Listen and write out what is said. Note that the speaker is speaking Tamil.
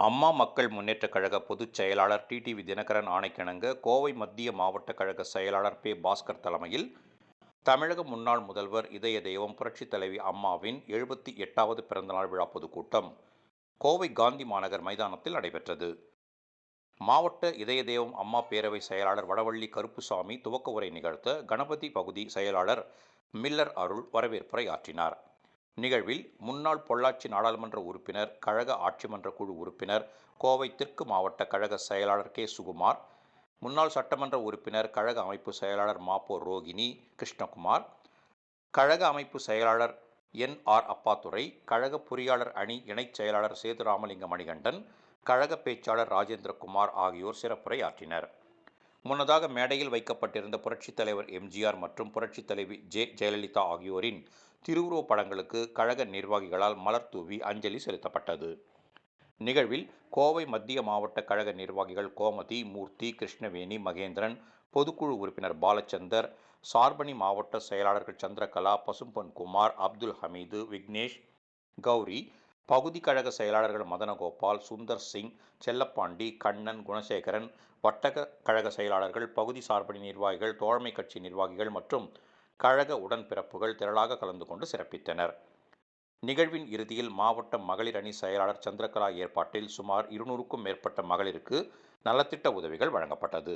அம்மா மக்கள் முன்னேற்றக் கழக பொதுச் செயலாளர் டிடிவி தினகரன் ஆணைக்கிணங்க கோவை மத்திய மாவட்ட கழக செயலாளர் பெ. பாஸ்கர் தலைமையில் தமிழக முன்னாள் முதல்வர் இதய தெய்வம் புரட்சித் தலைவி அம்மாவின் 78வது பிறந்தநாள் விழா பொதுக்கூட்டம் கோவை காந்தி மாநகர் மைதானத்தில் நடைபெற்றது. மாவட்ட இதய தெய்வம் அம்மா பேரவை செயலாளர் வடவள்ளி கருப்புசாமி துவக்க உரை நிகழ்த்த கணபதி பகுதி செயலாளர் மில்லர் அருள் வரவேற்புரை ஆற்றினார். நிகழ்வில் முன்னாள் பொள்ளாச்சி நாடாளுமன்ற உறுப்பினர், கழக ஆட்சிமன்ற குழு உறுப்பினர், கோவை தெற்கு மாவட்ட கழக செயலாளர் கே. சுகுமார், முன்னாள் சட்டமன்ற உறுப்பினர், கழக அமைப்பு செயலாளர் மாப்போ ரோகிணி கிருஷ்ணகுமார், கழக அமைப்பு செயலாளர் என். ஆர். அப்பாத்துரை, கழக பொறியாளர் அணி இணைச் செயலாளர் சேதுராமலிங்க மணிகண்டன், கழக பேச்சாளர் ராஜேந்திரகுமார் ஆகியோர் சிறப்புரை ஆற்றினர். முன்னதாக மேடையில் வைக்கப்பட்டிருந்த புரட்சித் தலைவர் எம்.ஜி.ஆர். மற்றும் புரட்சித் தலைவி ஜெ. ஜெயலலிதா ஆகியோரின் திருவுருவப் படங்களுக்கு கழக நிர்வாகிகளால் மலர் தூவி அஞ்சலி செலுத்தப்பட்டது. நிகழ்வில் கோவை மத்திய மாவட்ட கழக நிர்வாகிகள் கோமதி, மூர்த்தி, கிருஷ்ணவேணி, மகேந்திரன், பொதுக்குழு உறுப்பினர் பாலச்சந்தர், சார்பணி மாவட்ட செயலாளர்கள் சந்திரகலா, பசும்பொன் குமார், அப்துல் ஹமீது, விக்னேஷ், கௌரி, பகுதி கழக செயலாளர்கள் மதனகோபால், சுந்தர் சிங், செல்லப்பாண்டி, கண்ணன், குணசேகரன், வட்டக கழக செயலாளர்கள், பகுதி சார்பணி நிர்வாகிகள், தோழமை கட்சி நிர்வாகிகள் மற்றும் கழக உடன்பிறப்புகள் திரளாக கலந்து கொண்டு சிறப்பித்தனர். நிகழ்வின் இறுதியில் மாவட்ட மகளிர் அணி செயலாளர் சந்திரகலா ஏற்பாட்டில் சுமார் 200க்கும் மேற்பட்ட மகளிருக்கு நலத்திட்ட உதவிகள் வழங்கப்பட்டது.